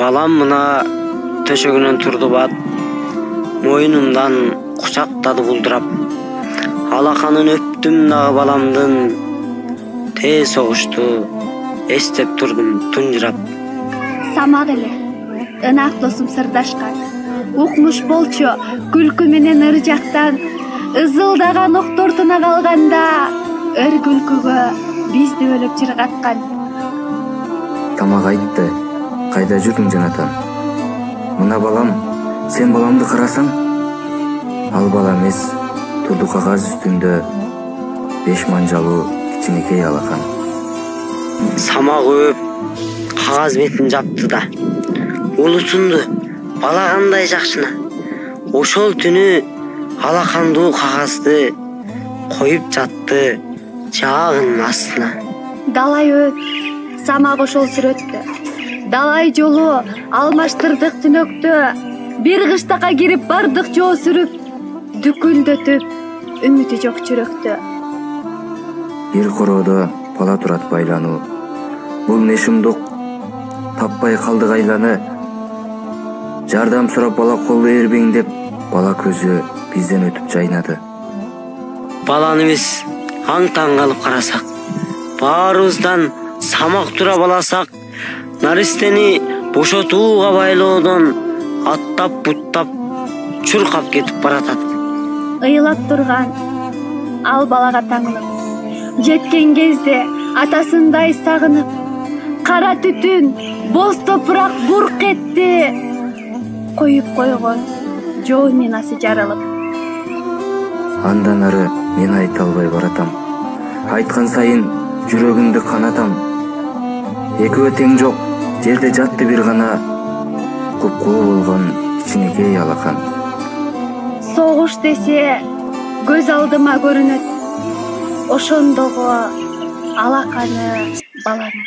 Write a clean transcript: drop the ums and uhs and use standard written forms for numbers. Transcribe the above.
Балам мына төшөгүнөн турду бат, моюнумдан кучактады булдурап. Алаканын өптүм дагы баламдын, тез согушту, эстеп турдум тунжурап. Самак эле, ынак досум сырдашкан, укмуш болчу күлкү менен ыр жактан, ызылдаган октортуна калганда, ыр күлкүгө бизди бөлөп чыргаткан. Тамак айтты, кайда жүрдүң жанатан? Мына балам, сен баламды карасаң, ал бала эмес, турду кагаз үстүндө 5 манжалуу кичинекей алакан. Самак өп, кагаз бетин жапты да, улутунду, бала кандай жакшына. Ошол түнү алакандуу кагазды коюп жатты жаагынын астына. Далай өт, самак ошол сүрөттө. Далай жолу алмаштырдык түнөктө. Бир кыштакка кирип бардык жоо сүрүп, дүкүлдөтүп, үмүтү жок жүрөктө. Бир короодо бала турат байлануу. Бул не шумдук, таппай калдык айланы. Жардам сурап бала колу эрбеңдеп, бала көзү бизден өтүп жайнады. Баланы биз аң-таң калып карасак, баарыбыздан самак тура баласак, наристени бошотууга байлоодон аттап-буттап чуркап кетип баратат. Ыйлап турган ал балага таңылып, жеткен кезде атасындай сагынып, кара түтүн, боз топурак бурк этти. Коюп койгон жоо минасы жарылып. Андан ары мен айта албай баратам. Айткан сайын жүрөгүмдү канатам. Экөө тең жок, жерде жатты бир гана куп-куу болгон кичинекей алакан. Согуш десе көз алдыма көрүнөт, ошондогу алаканы баланы.